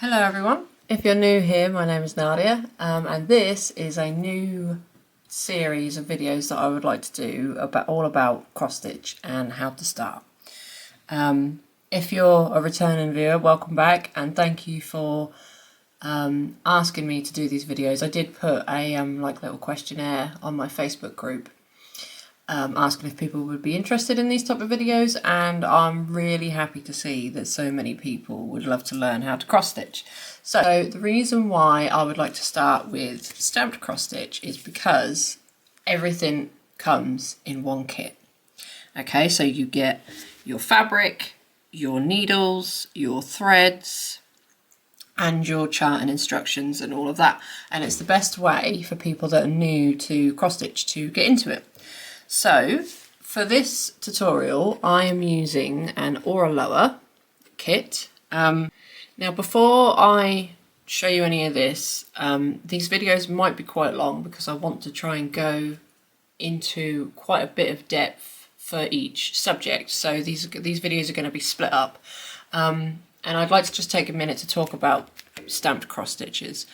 Hello everyone, if you're new here, my name is Nadia and this is a new series of videos that I would like to do all about cross stitch and how to start. If you're a returning viewer, welcome back and thank you for asking me to do these videos. I did put a little questionnaire on my Facebook group asking if people would be interested in these type of videos, and I'm really happy to see that so many people would love to learn how to cross stitch. So the reason why I would like to start with stamped cross stitch is because everything comes in one kit. Okay, so you get your fabric, your needles, your threads, and your chart and instructions and all of that, and it's the best way for people that are new to cross stitch to get into it. So for this tutorial I am using an Oraloa kit. Now before I show you any of this, these videos might be quite long because I want to try and go into quite a bit of depth for each subject. So these videos are going to be split up, and I'd like to just take a minute to talk about stamped cross stitches.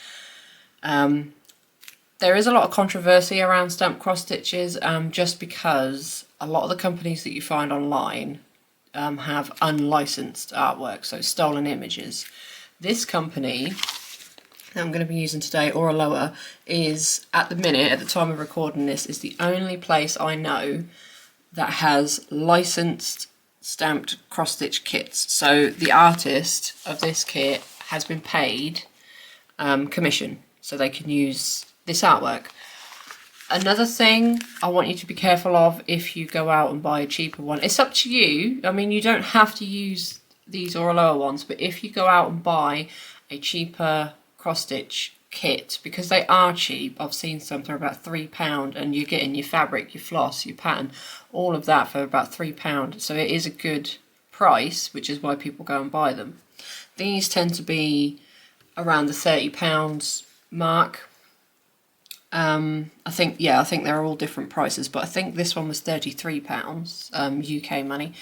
There is a lot of controversy around stamped cross stitches just because a lot of the companies that you find online have unlicensed artwork, so stolen images. This company that I'm going to be using today, Oraloa, is at the minute, at the time of recording this, is the only place I know that has licensed stamped cross stitch kits. So the artist of this kit has been paid commission so they can use this artwork. Another thing I want you to be careful of if you go out and buy a cheaper one, it's up to you. I mean, you don't have to use these Oraloa ones, but if you go out and buy a cheaper cross stitch kit, because they are cheap, I've seen some for about £3 and you're getting your fabric, your floss, your pattern, all of that for about £3, so it is a good price, which is why people go and buy them. These tend to be around the £30 mark. I think they're all different prices, but I think this one was £33 UK money.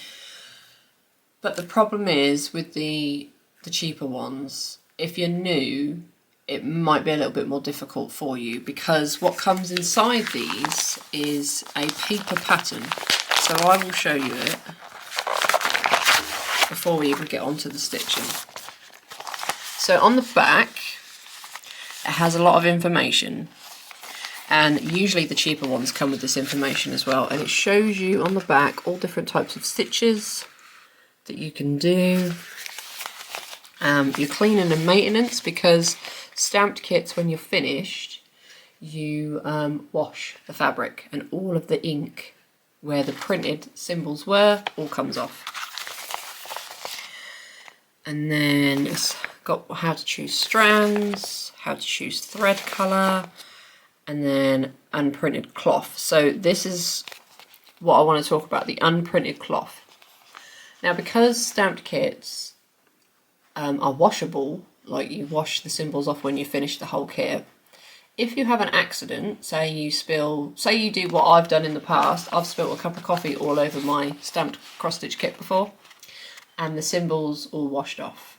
But the problem is with the cheaper ones, if you're new, it might be a little bit more difficult for you because what comes inside these is a paper pattern. So I will show you it before we even get onto the stitching. So on the back, it has a lot of information. And usually the cheaper ones come with this information as well, and it shows you on the back all different types of stitches that you can do, your cleaning and maintenance, because stamped kits, when you're finished, you wash the fabric and all of the ink where the printed symbols were all comes off. And then it's got how to choose strands, how to choose thread colour, and then unprinted cloth. So this is what I want to talk about, the unprinted cloth. Now because stamped kits are washable, like you wash the symbols off when you finish the whole kit, if you have an accident, say you do what I've done in the past, I've spilled a cup of coffee all over my stamped cross stitch kit before and the symbols all washed off.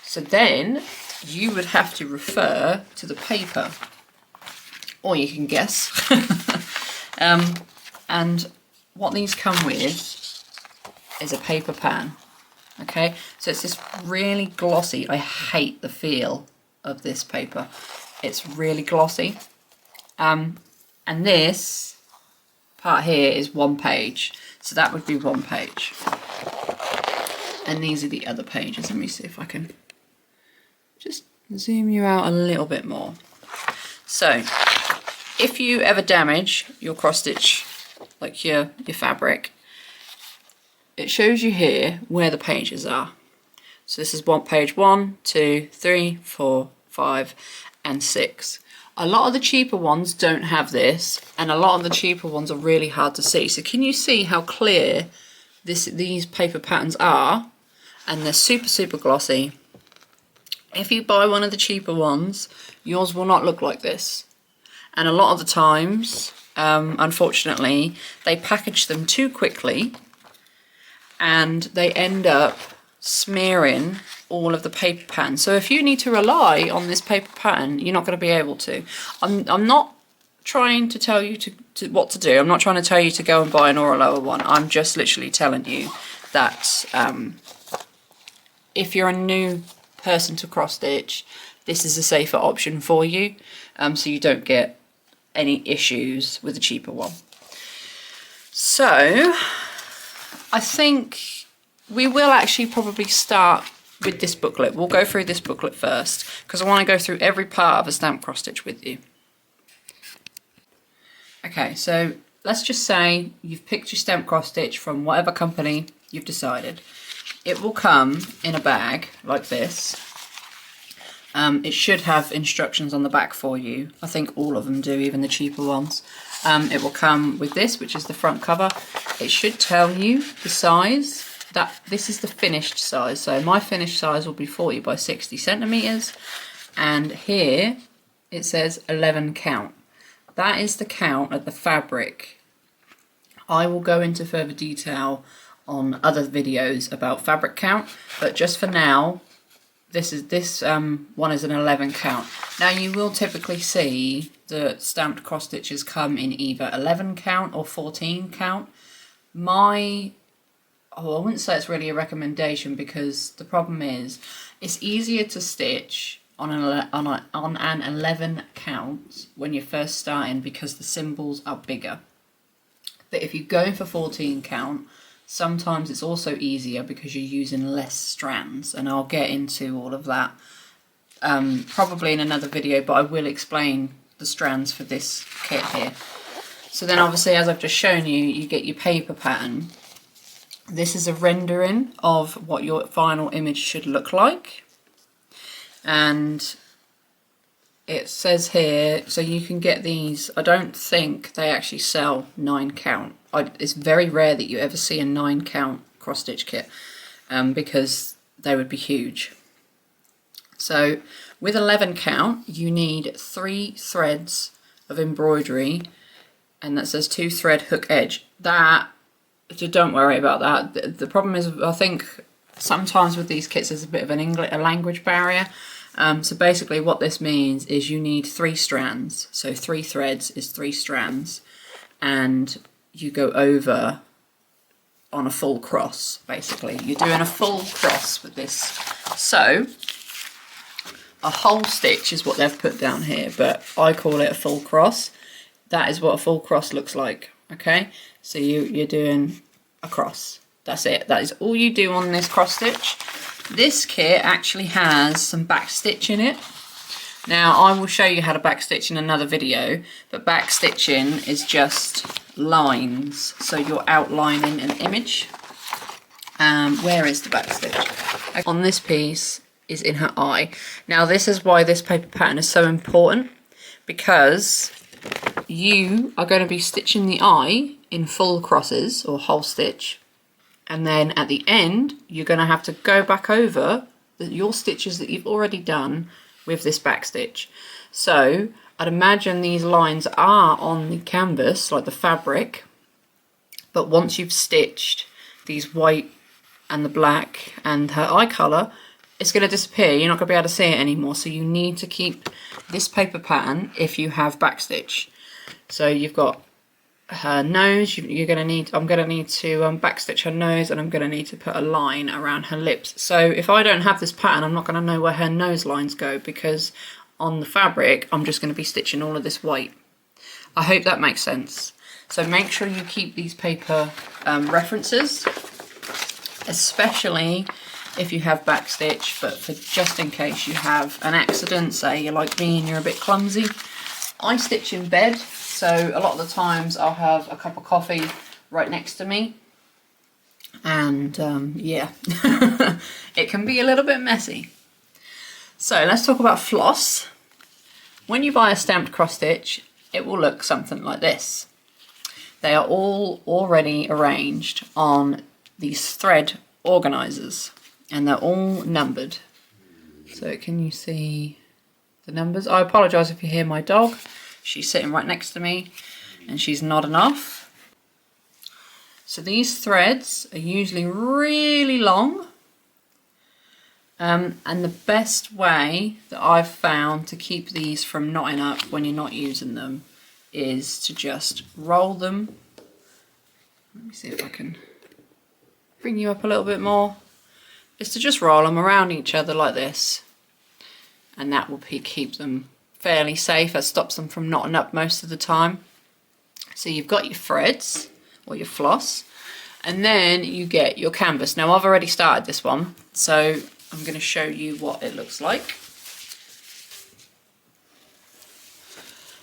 So then you would have to refer to the paper, or you can guess. And what these come with is a paper pan. Okay, so it's this really glossy, I hate the feel of this paper. It's really glossy. And this part here is 1 page. So that would be 1 page. And these are the other pages. Let me see if I can just zoom you out a little bit more. So if you ever damage your cross stitch, like your fabric, it shows you here where the pages are. So this is page 1, 2, 3, 4, 5, and 6. A lot of the cheaper ones don't have this, and a lot of the cheaper ones are really hard to see. So can you see how clear these paper patterns are? And they're super glossy. If you buy one of the cheaper ones, yours will not look like this. And a lot of the times, unfortunately, they package them too quickly and they end up smearing all of the paper pattern. So if you need to rely on this paper pattern, you're not going to be able to. I'm not trying to tell you what to do. I'm not trying to tell you to go and buy an Oraloa one. I'm just literally telling you that if you're a new person to cross stitch, this is a safer option for you, so you don't get any issues with a cheaper one. So I think we will actually probably start with this booklet. We'll go through this booklet first because I want to go through every part of a stamp cross stitch with you. Okay, so let's just say you've picked your stamp cross stitch from whatever company you've decided. It will come in a bag like this. It should have instructions on the back for you. I think all of them do, even the cheaper ones. It will come with this, which is the front cover. It should tell you the size. That this is the finished size. So my finished size will be 40 by 60 centimeters. And here it says 11 count. That is the count of the fabric. I will go into further detail on other videos about fabric count, but just for now, this one is an 11 count. Now you will typically see the stamped cross stitches come in either 11 count or 14 count. I wouldn't say it's really a recommendation because the problem is it's easier to stitch on an 11 count when you're first starting because the symbols are bigger. But if you're going for 14 count, sometimes it's also easier because you're using less strands, and I'll get into all of that probably in another video, but I will explain the strands for this kit here. So then obviously, as I've just shown you, you get your paper pattern. This is a rendering of what your final image should look like. And it says here, so you can get these, I don't think they actually sell 9 count. It's very rare that you ever see a 9 count cross stitch kit because they would be huge. So with 11 count, you need 3 threads of embroidery, and that says 2 thread hook edge. So don't worry about that. The problem is, I think sometimes with these kits there's a bit of a language barrier. So basically what this means is you need 3 strands. So 3 threads is 3 strands, and you go over on a full cross. Basically, you're doing a full cross with this. So a whole stitch is what they've put down here, but I call it a full cross. That is what a full cross looks like. Okay, so you're doing a cross. That's it. That is all you do on this cross stitch. This kit actually has some back stitch in it. Now I will show you how to back stitch in another video, but back stitching is just lines. So you're outlining an image. Where is the back stitch? On this piece is in her eye. Now this is why this paper pattern is so important, because you are going to be stitching the eye in full crosses or whole stitch, and then at the end you're going to have to go back over your stitches that you've already done with this back stitch. So I'd imagine these lines are on the canvas, like the fabric, but once you've stitched these white and the black and her eye colour, it's going to disappear. You're not going to be able to see it anymore. So you need to keep this paper pattern if you have back stitch. So you've got her nose, I'm going to need to back stitch her nose, and I'm going to need to put a line around her lips. So if I don't have this pattern, I'm not going to know where her nose lines go, because on the fabric I'm just going to be stitching all of this white. I hope that makes sense. So make sure you keep these paper references, especially if you have back stitch, but for just in case you have an accident, say you're like me and you're a bit clumsy. I stitch in bed, so a lot of the times I'll have a cup of coffee right next to me, and yeah, it can be a little bit messy. So let's talk about floss. When you buy a stamped cross stitch, it will look something like this. They are all already arranged on these thread organizers, and they're all numbered. So can you see the numbers? I apologize if you hear my dog. She's sitting right next to me and she's nodding off. So these threads are usually really long, And the best way that I've found to keep these from knotting up when you're not using them is to just roll them. Let me see if I can bring you up a little bit more. Is to just roll them around each other like this, and that will keep them fairly safe. That stops them from knotting up most of the time. So you've got your threads or your floss, and then you get your canvas. Now I've already started this one, so I'm going to show you what it looks like.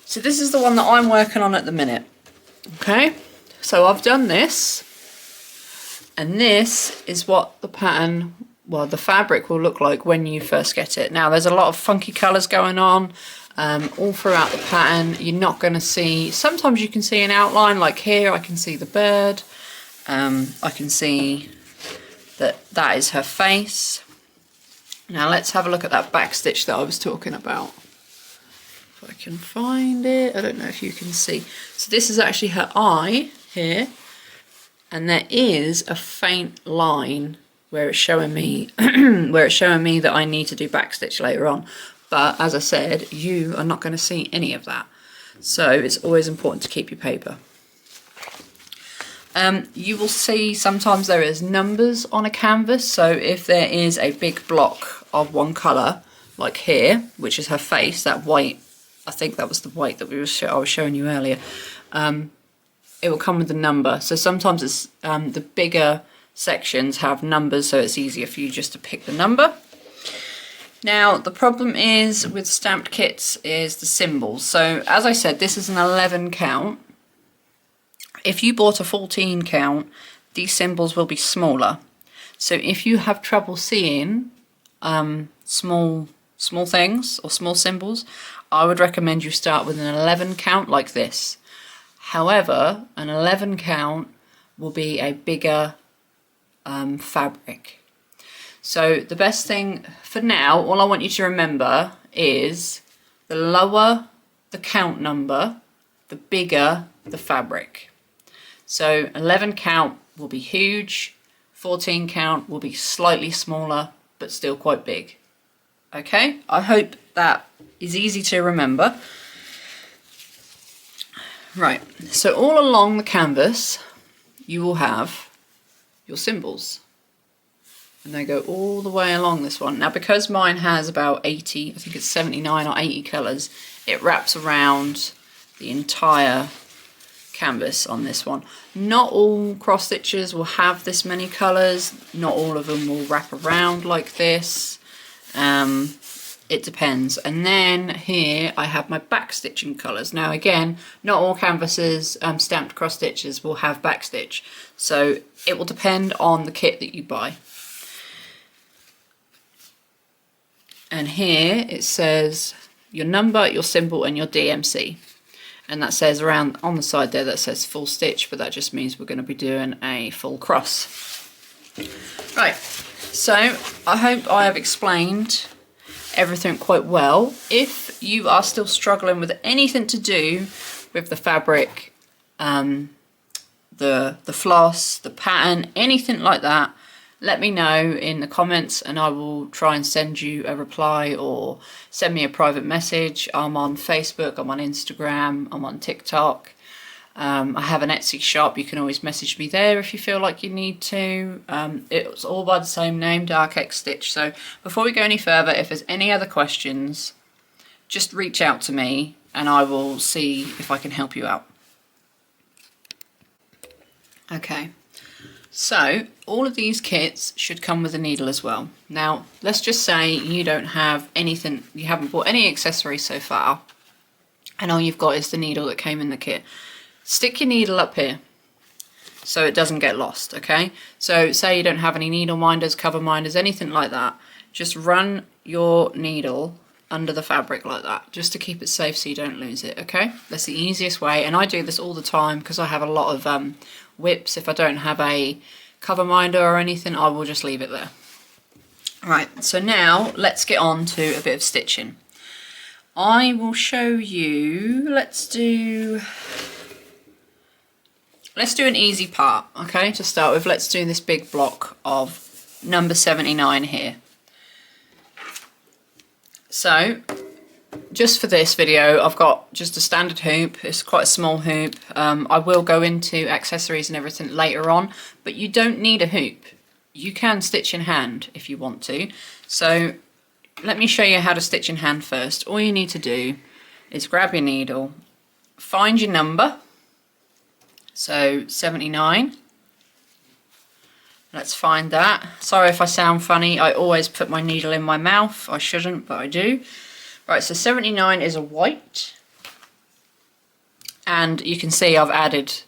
So this is the one that I'm working on at the minute. Okay, so I've done this, and this is what the pattern, well, the fabric will look like when you first get it. Now there's a lot of funky colours going on all throughout the pattern. You're not going to see, sometimes you can see an outline, like here I can see the bird. I can see that is her face. Now let's have a look at that back stitch that I was talking about. If I can find it, I don't know if you can see. So this is actually her eye here, and there is a faint line where it's showing me that I need to do back stitch later on. But as I said, you are not going to see any of that. So it's always important to keep your paper. You will see sometimes there is numbers on a canvas, so if there is a big block of one colour, like here, which is her face, that white, I think that was the white that I was showing you earlier, it will come with a number. So sometimes it's the bigger sections have numbers, so it's easier for you just to pick the number. Now the problem is with stamped kits is the symbols. So as I said, this is an 11 count. If you bought a 14 count, these symbols will be smaller. So if you have trouble seeing small things or small symbols, I would recommend you start with an 11 count like this. However, an 11 count will be a bigger fabric. So the best thing for now, all I want you to remember is the lower the count number, the bigger the fabric. So 11 count will be huge, 14 count will be slightly smaller, but still quite big. Okay, I hope that is easy to remember. Right, so all along the canvas, you will have your symbols. And they go all the way along this one. Now because mine has about 80, I think it's 79 or 80 colours, it wraps around the entire canvas on this one. Not all cross stitches will have this many colours, not all of them will wrap around like this. It depends. And then here I have my back stitching colours. Now again, not all canvases, stamped cross stitches will have back stitch, so it will depend on the kit that you buy. And here it says your number, your symbol and your DMC. And that says around on the side there, that says full stitch, but that just means we're going to be doing a full cross. Right, so I hope I have explained everything quite well. If you are still struggling with anything to do with the fabric, the floss, the pattern, anything like that, let me know in the comments and I will try and send you a reply or send me a private message. I'm on Facebook, I'm on Instagram, I'm on TikTok. I have an Etsy shop, you can always message me there if you feel like you need to. It's all by the same name, Darkxstitch. So before we go any further, if there's any other questions, just reach out to me and I will see if I can help you out. Okay. So all of these kits should come with a needle as well. Now, let's just say you don't have anything, you haven't bought any accessories so far, and all you've got is the needle that came in the kit. Stick your needle up here so it doesn't get lost, okay? So say you don't have any needle minders, cover minders, anything like that. Just run your needle under the fabric like that, just to keep it safe so you don't lose it, okay? That's the easiest way, and I do this all the time because I have a lot of whips. If I don't have a cover minder or anything, I will just leave it there. Right, so now let's get on to a bit of stitching. I will show you, let's do an easy part, okay, to start with. Let's do this big block of number 79 here. So just for this video, I've got just a standard hoop. It's quite a small hoop. I will go into accessories and everything later on, but you don't need a hoop. You can stitch in hand if you want to. So let me show you how to stitch in hand first. All you need to do is grab your needle, find your number, so 79. Let's find that. Sorry if I sound funny, I always put my needle in my mouth. I shouldn't, but I do. Right, so 79 is a white. And you can see I've added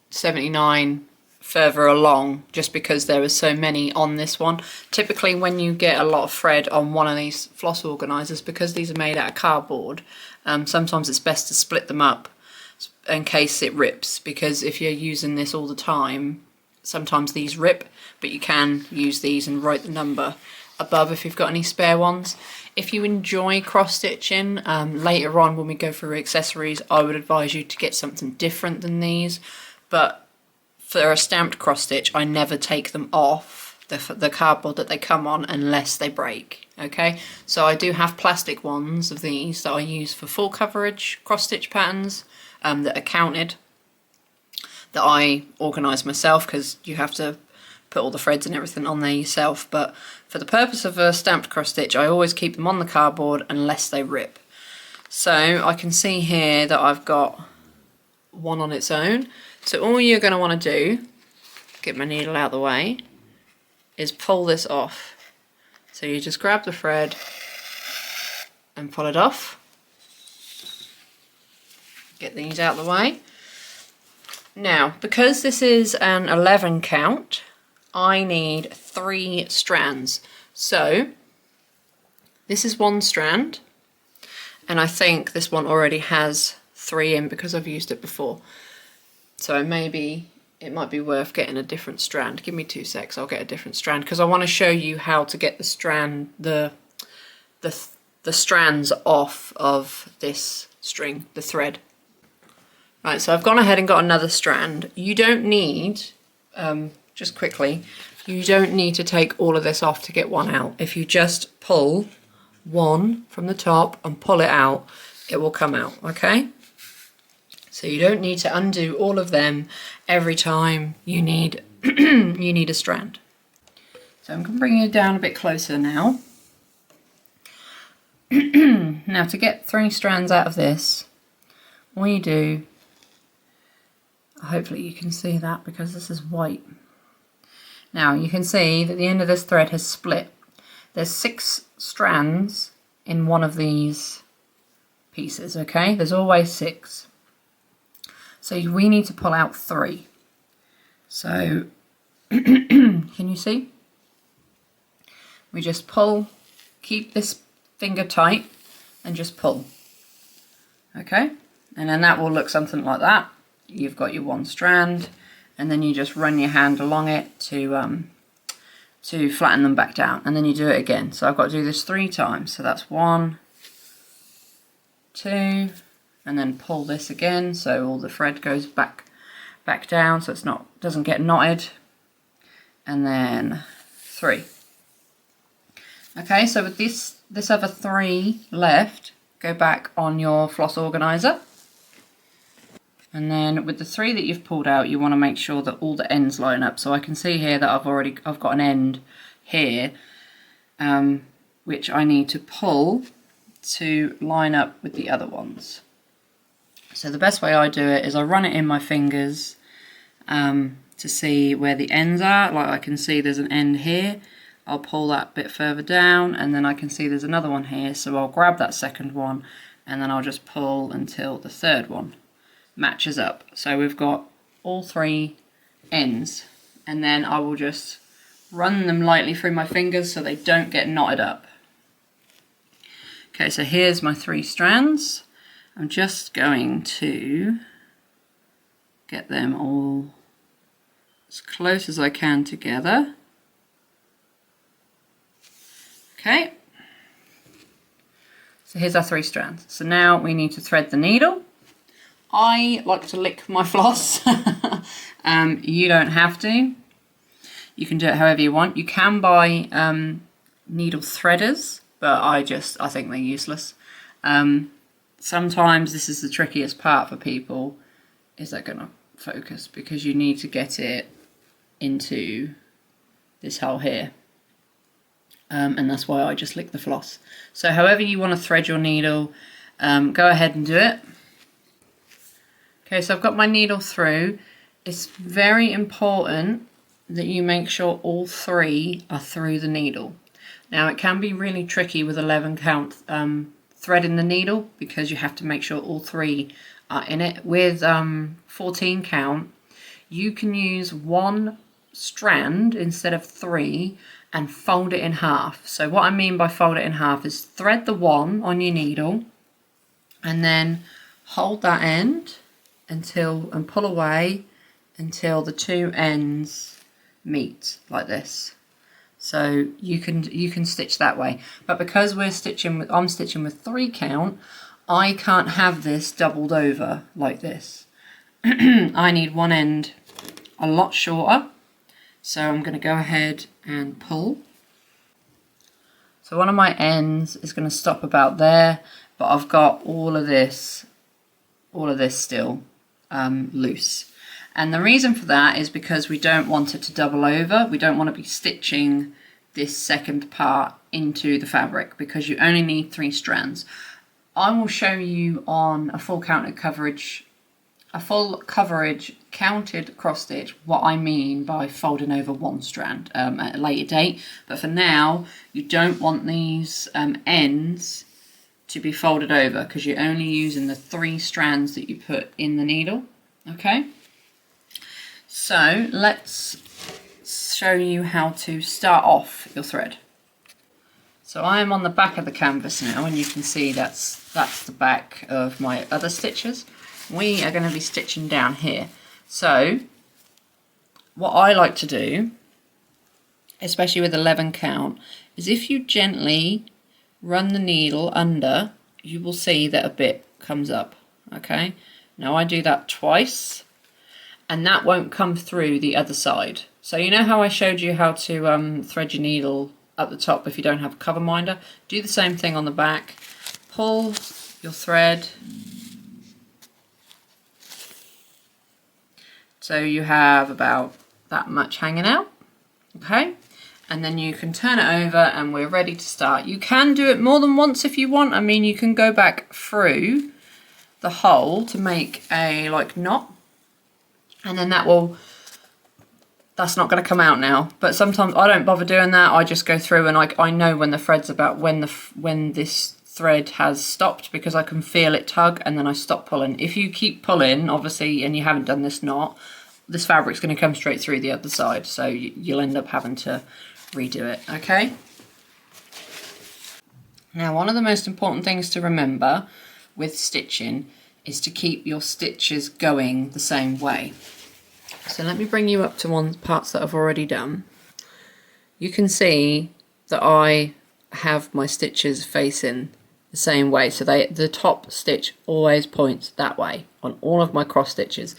79 further along just because there were so many on this one. Typically when you get a lot of thread on one of these floss organisers, because these are made out of cardboard, sometimes it's best to split them up in case it rips, because if you're using this all the time, sometimes these rip, but you can use these and write the number above if you've got any spare ones. If you enjoy cross stitching, later on when we go through accessories, I would advise you to get something different than these. But for a stamped cross stitch, I never take them off the cardboard that they come on unless they break. Okay, so I do have plastic ones of these that I use for full coverage cross stitch patterns that are counted, that I organise myself, because you have to put all the threads and everything on there yourself. But for the purpose of a stamped cross stitch, I always keep them on the cardboard unless they rip. So I can see here that I've got one on its own. So all you're going to want to do, get my needle out of the way, is pull this off. So you just grab the thread and pull it off. Get these out of the way. Now, because this is an 11 count, I need 3 strands. So this is one strand, and I think this one already has 3 in because I've used it before. So maybe it might be worth getting a different strand. Give me 2 secs, I'll get a different strand, because I want to show you how to get the strand, the strands off of this string, the thread. Right, so I've gone ahead and got another strand. You don't need, just quickly, you don't need to take all of this off to get one out. If you just pull one from the top and pull it out, it will come out, okay? So you don't need to undo all of them every time you need you need a strand. So I'm going to bring you down a bit closer now. Now to get 3 strands out of this, all you do, hopefully you can see that because this is white. Now you can see that the end of this thread has split. There's 6 strands in one of these pieces, okay? There's always 6. So we need to pull out 3. So can you see? We just pull, keep this finger tight and just pull. Okay? And then that will look something like that. You've got your one strand, and then you just run your hand along it to flatten them back down, and then you do it again. So I've got to do this 3 times. So that's 1, 2, and then pull this again, so all the thread goes back down, so it's doesn't get knotted, and then 3. Okay, so with this other 3 left, go back on your floss organizer. And then with the 3 that you've pulled out, you want to make sure that all the ends line up. So I can see here that I've got an end here, which I need to pull to line up with the other ones. So the best way I do it is I run it in my fingers to see where the ends are. Like I can see there's an end here. I'll pull that bit further down, and then I can see there's another one here. So I'll grab that second one, and then I'll just pull until the third one matches up. So we've got all 3 ends, and then I will just run them lightly through my fingers so they don't get knotted up. Okay, so here's my 3 strands. I'm just going to get them all as close as I can together. Okay, so here's our 3 strands. So now we need to thread the needle. I like to lick my floss. You don't have to. You can do it however you want. You can buy needle threaders but I think they're useless. Sometimes this is the trickiest part for people, is they're going to focus, because you need to get it into this hole here. And that's why I just lick the floss. So however you want to thread your needle, go ahead and do it. Okay, so I've got my needle through. It's very important that you make sure all 3 are through the needle. Now it can be really tricky with 11 count threading the needle, because you have to make sure all 3 are in it. With 14 count, you can use 1 strand instead of 3 and fold it in half. So what I mean by fold it in half is thread the 1 on your needle and then hold that end and pull away until the 2 ends meet like this. So you can stitch that way. But because I'm stitching with 3 count, I can't have this doubled over like this. I need one end a lot shorter. So I'm going to go ahead and pull. So one of my ends is going to stop about there, but I've got all of this still loose. And the reason for that is because we don't want it to double over. We don't want to be stitching this second part into the fabric, because you only need 3 strands. I will show you on a full coverage counted cross stitch what I mean by folding over 1 strand at a later date. But for now, you don't want these ends to be folded over, because you're only using the 3 strands that you put in the needle. Okay, so let's show you how to start off your thread. So I am on the back of the canvas now, and you can see that's the back of my other stitches. We are going to be stitching down here. So what I like to do, especially with 11 count, is if you gently run the needle under, you will see that a bit comes up. Okay, now I do that twice, and that won't come through the other side. So you know how I showed you how to thread your needle at the top if you don't have a cover minder? Do the same thing on the back. Pull your thread. So you have about that much hanging out, okay? And then you can turn it over and we're ready to start. You can do it more than once if you want. I mean, you can go back through the hole to make a knot, and then that's not going to come out now. But sometimes I don't bother doing that. I just go through and I know when the thread's about, when this thread has stopped, because I can feel it tug, and then I stop pulling. If you keep pulling, obviously, and you haven't done this knot, this fabric's going to come straight through the other side, so you'll end up having to redo it. Okay, now one of the most important things to remember with stitching is to keep your stitches going the same way. So let me bring you up to parts that I've already done. You can see that I have my stitches facing the same way, so the top stitch always points that way on all of my cross stitches.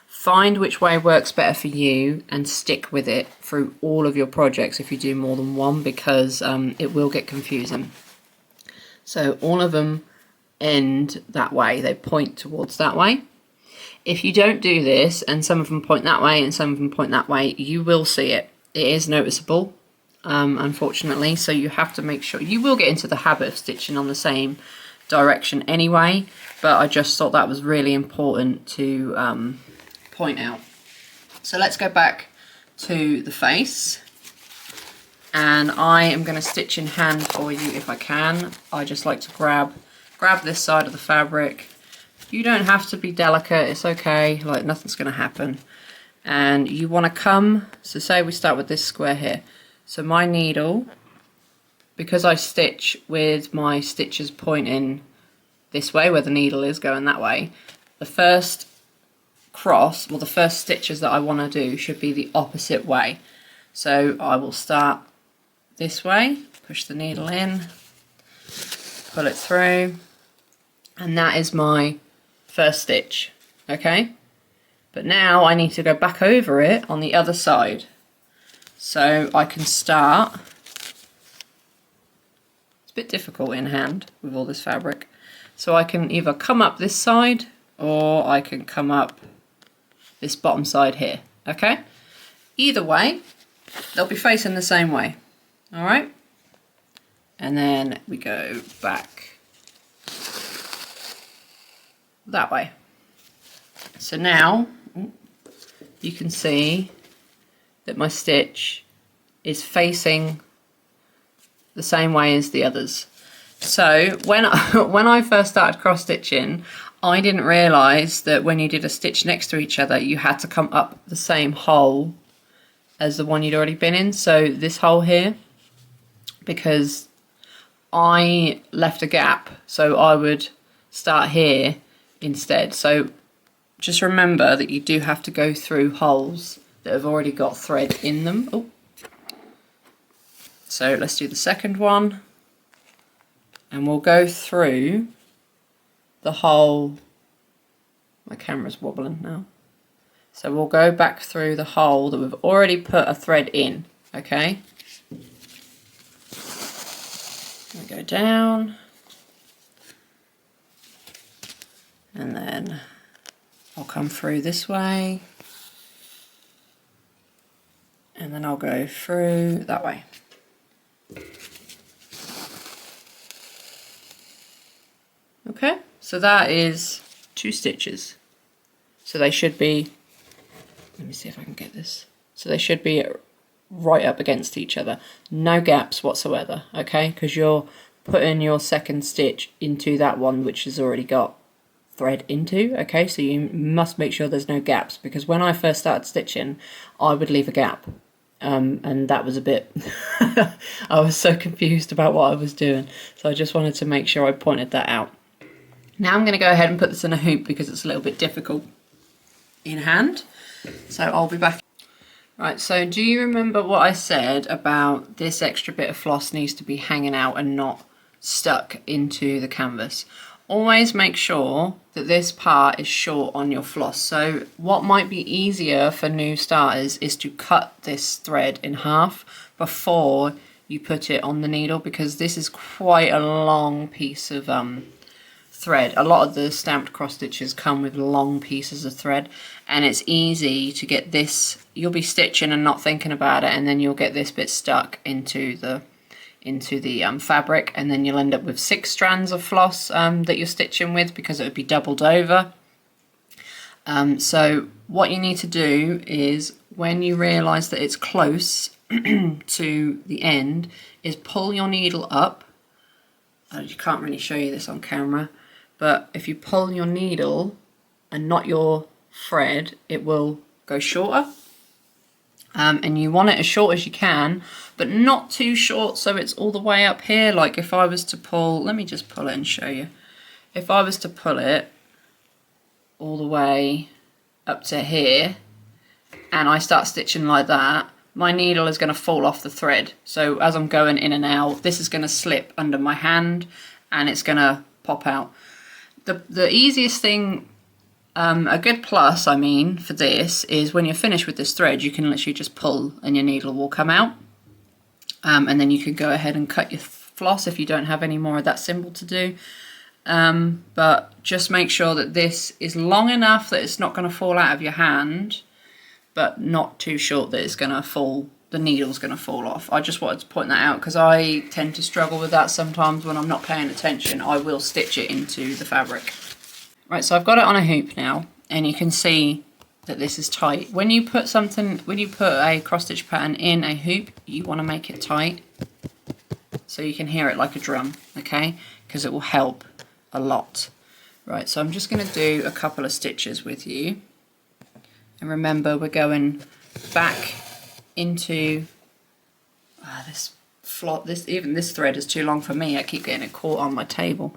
Find which way works better for you and stick with it through all of your projects if you do more than one, because it will get confusing. So all of them end that way, they point towards that way. If you don't do this, and some of them point that way and some of them point that way, you will see it. It is noticeable, unfortunately, so you have to make sure. You will get into the habit of stitching on the same direction anyway, but I just thought that was really important to point out. So let's go back to the face, and I am going to stitch in hand for you if I can. I just like to grab this side of the fabric. You don't have to be delicate, it's okay, like nothing's going to happen. And you want to come, so say we start with this square here. So my needle, because I stitch with my stitches pointing this way, where the needle is going that way, the first the first stitches that I want to do should be the opposite way. So I will start this way, push the needle in, pull it through, and that is my first stitch, okay? But now I need to go back over it on the other side. So I can start. It's a bit difficult in hand with all this fabric. So I can either come up this side or I can come up this bottom side here, okay? Either way, they'll be facing the same way, all right? And then we go back that way. So now you can see that my stitch is facing the same way as the others. So when I first started cross stitching, I didn't realise that when you did a stitch next to each other, you had to come up the same hole as the one you'd already been in. So this hole here, because I left a gap, so I would start here instead. So just remember that you do have to go through holes that have already got thread in them. Oh. So let's do the second one, and we'll go through the hole. My camera's wobbling now. So we'll go back through the hole that we've already put a thread in, okay? We go down, and then I'll come through this way, and then I'll go through that way. Okay, so that is 2 stitches. So they should be, let me see if I can get this. So they should be right up against each other. No gaps whatsoever, okay? Because you're putting your second stitch into that one which has already got thread into, okay? So you must make sure there's no gaps, because when I first started stitching, I would leave a gap. And that was a bit, I was so confused about what I was doing. So I just wanted to make sure I pointed that out. Now I'm going to go ahead and put this in a hoop because it's a little bit difficult in hand. So I'll be back. Right, so do you remember what I said about this extra bit of floss needs to be hanging out and not stuck into the canvas? Always make sure that this part is short on your floss. So what might be easier for new starters is to cut this thread in half before you put it on the needle, because this is quite a long piece of thread. A lot of the stamped cross stitches come with long pieces of thread, and it's easy to get this, you'll be stitching and not thinking about it, and then you'll get this bit stuck into the fabric, and then you'll end up with 6 strands of floss that you're stitching with, because it would be doubled over. So what you need to do is, when you realise that it's close to the end, is pull your needle up. You can't really show you this on camera, but if you pull your needle and not your thread, it will go shorter. And you want it as short as you can, but not too short so it's all the way up here. Like if I was to pull, let me just pull it and show you. If I was to pull it all the way up to here and I start stitching like that, my needle is going to fall off the thread. So as I'm going in and out, this is going to slip under my hand and it's going to pop out. The easiest thing, a good plus, I mean, for this is when you're finished with this thread, you can literally just pull and your needle will come out. And then you can go ahead and cut your floss if you don't have any more of that symbol to do. But just make sure that this is long enough that it's not going to fall out of your hand, but not too short that it's going to fall, the needle's going to fall off. I just wanted to point that out because I tend to struggle with that sometimes when I'm not paying attention. I will stitch it into the fabric. Right, so I've got it on a hoop now, and you can see that this is tight. When you put a cross stitch pattern in a hoop, you want to make it tight so you can hear it like a drum, okay? Because it will help a lot. Right, so I'm just going to do a couple of stitches with you. And remember, we're going back into even this thread is too long for me. I keep getting it caught on my table.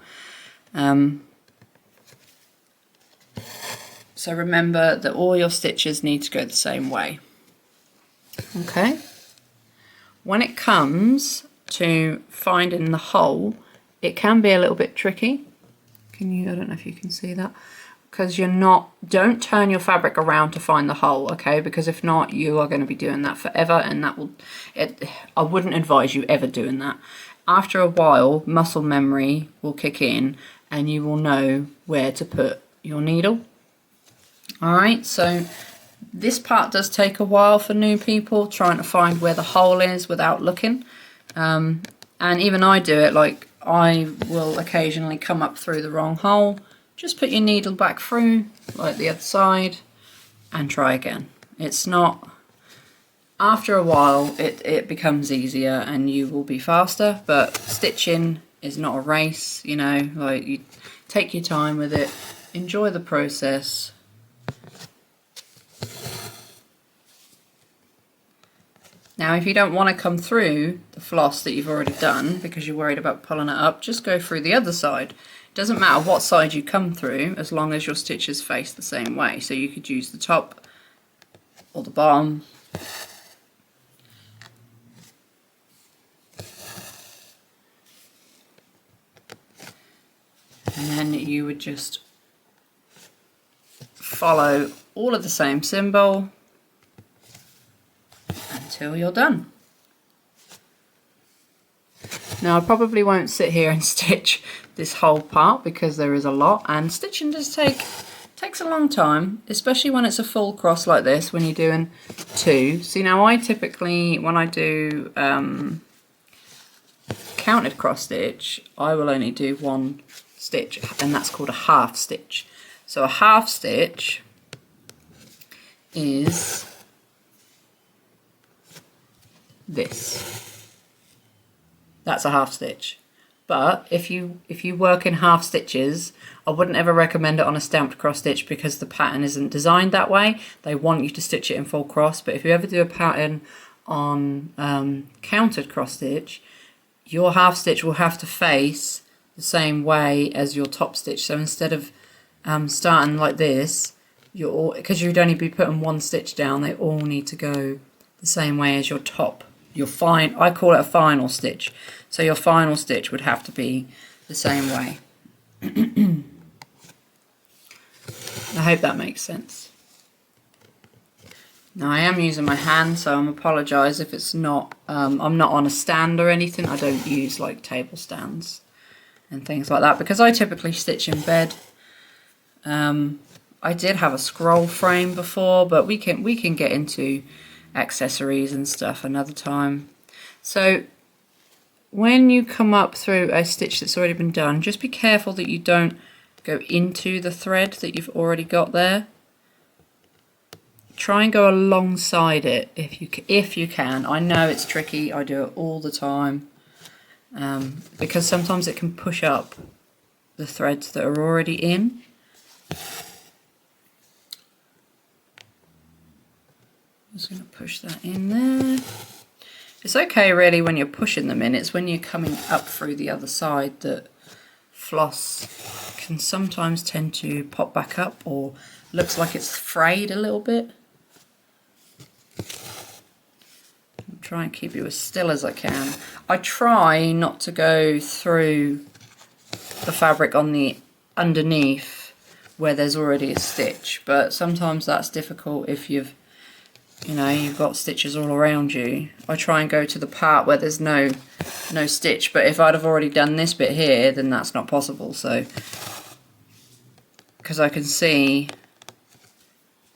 So remember that all your stitches need to go the same way. Okay. When it comes to finding the hole, it can be a little bit tricky. I don't know if you can see that. Because don't turn your fabric around to find the hole, okay? Because if not, you are going to be doing that forever, and I wouldn't advise you ever doing that. after a while, muscle memory will kick in and you will know where to put your needle. Alright, so this part does take a while for new people, trying to find where the hole is without looking. And even I do it, like I will occasionally come up through the wrong hole. Just put your needle back through, like the other side, and try again. It's not, after a while it becomes easier and you will be faster, but stitching is not a race, you know, like you take your time with it, enjoy the process. Now if you don't want to come through the floss that you've already done because you're worried about pulling it up, just go through the other side. It doesn't matter what side you come through as long as your stitches face the same way. So you could use the top or the bottom. And then you would just follow all of the same symbol until you're done. Now I probably won't sit here and stitch this whole part because there is a lot, and stitching does takes a long time, especially when it's a full cross like this, when you're doing two. See, now I typically, when I do counted cross stitch, I will only do one stitch, and that's called a half stitch. So a half stitch is this. That's a half stitch. But if you work in half stitches, I wouldn't ever recommend it on a stamped cross stitch because the pattern isn't designed that way. They want you to stitch it in full cross. But if you ever do a pattern on counted cross stitch, your half stitch will have to face the same way as your top stitch. So instead of starting like this, because you'd only be putting one stitch down, they all need to go the same way as your top. I call it a final stitch. So your final stitch would have to be the same way. I hope that makes sense. Now I am using my hand, so I apologise if it's not, I'm not on a stand or anything. I don't use like table stands and things like that because I typically stitch in bed. I did have a scroll frame before, but we can get into accessories and stuff another time. So when you come up through a stitch that's already been done, just be careful that you don't go into the thread that you've already got there. Try and go alongside it if you can. I know it's tricky, I do it all the time, because sometimes it can push up the threads that are already in. I'm just going to push that in there. It's okay really when you're pushing them in, it's when you're coming up through the other side that floss can sometimes tend to pop back up or looks like it's frayed a little bit. I'll try and keep you as still as I can. I try not to go through the fabric on the underneath where there's already a stitch, but sometimes that's difficult if you've got stitches all around you. I try and go to the part where there's no stitch, but if I'd have already done this bit here, then that's not possible. So, because I can see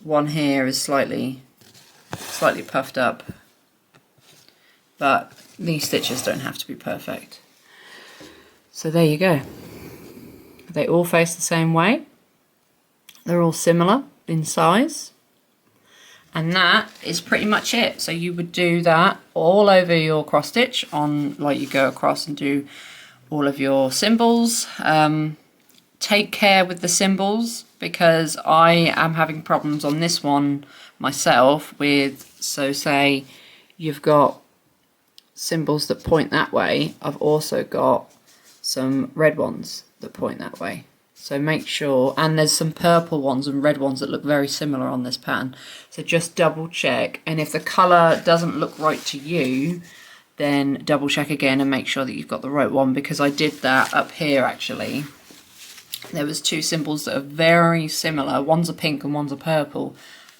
one here is slightly puffed up, but these stitches don't have to be perfect. So there you go. They all face the same way. They're all similar in size. And that is pretty much it. So you would do that all over your cross stitch like you go across and do all of your symbols. Take care with the symbols because I am having problems on this one myself with, so say you've got symbols that point that way, I've also got some red ones that point that way. So make sure, and there's some purple ones and red ones that look very similar on this pattern. So just double check, and if the colour doesn't look right to you, then double check again and make sure that you've got the right one, because I did that up here actually. There was two symbols that are very similar. One's a pink and one's a purple,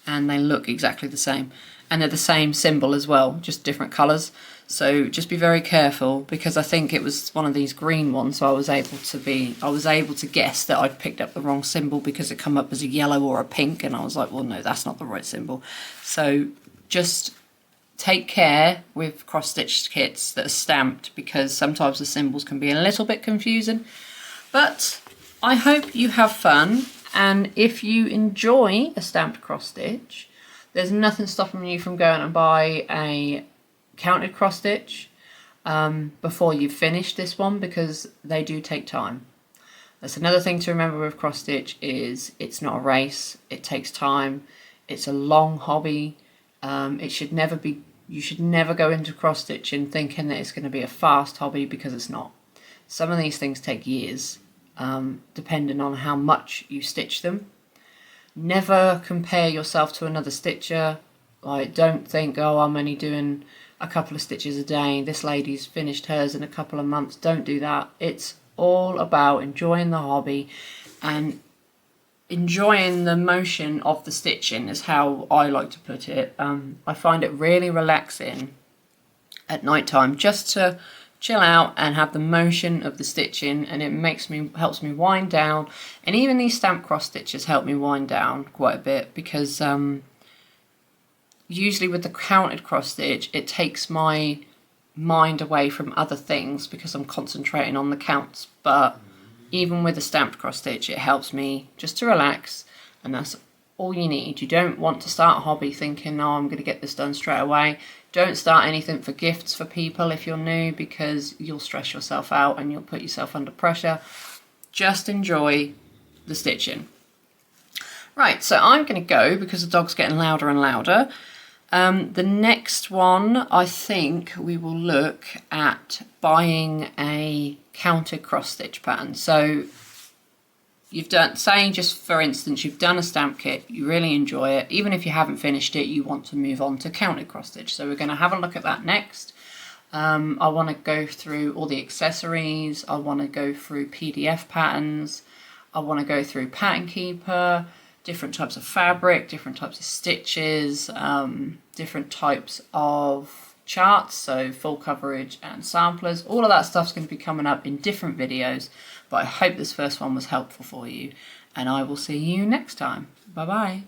and they look exactly the same. and they're the same symbol as well, just different colours. So just be very careful, because I think it was one of these green ones, so I was able to guess that I'd picked up the wrong symbol because it come up as a yellow or a pink, and I was like, well, no, that's not the right symbol. So just take care with cross-stitch kits that are stamped, because sometimes the symbols can be a little bit confusing. But I hope you have fun, and if you enjoy a stamped cross-stitch, there's nothing stopping you from going and buy a counted cross-stitch before you've finished this one, because they do take time. That's another thing to remember with cross-stitch, is it's not a race, it takes time, it's a long hobby. You should never go into cross-stitching thinking that it's going to be a fast hobby, because it's not. Some of these things take years, depending on how much you stitch them. Never compare yourself to another stitcher. Like, don't think, oh, I'm only doing a couple of stitches a day, this lady's finished hers in a couple of months. Don't do that. It's all about enjoying the hobby and enjoying the motion of the stitching, is how I like to put it. I find it really relaxing at night time just to chill out and have the motion of the stitching, and it helps me wind down. And even these stamp cross stitches help me wind down quite a bit, because usually with the counted cross stitch it takes my mind away from other things because I'm concentrating on the counts. But even with a stamped cross stitch, it helps me just to relax, and that's all you need. You don't want to start a hobby thinking, oh, I'm going to get this done straight away. Don't start anything for gifts for people if you're new, because you'll stress yourself out and you'll put yourself under pressure. Just enjoy the stitching. Right, so I'm going to go because the dog's getting louder and louder. The next one, I think we will look at buying a counted cross stitch pattern. So you've done, say just for instance, you've done a stamp kit, you really enjoy it, even if you haven't finished it, you want to move on to counted cross stitch. So we're going to have a look at that next. I want to go through all the accessories, I want to go through PDF patterns, I want to go through Pattern Keeper, different types of fabric, different types of stitches, different types of charts, so full coverage and samplers. All of that stuff's going to be coming up in different videos, but I hope this first one was helpful for you, and I will see you next time. Bye bye.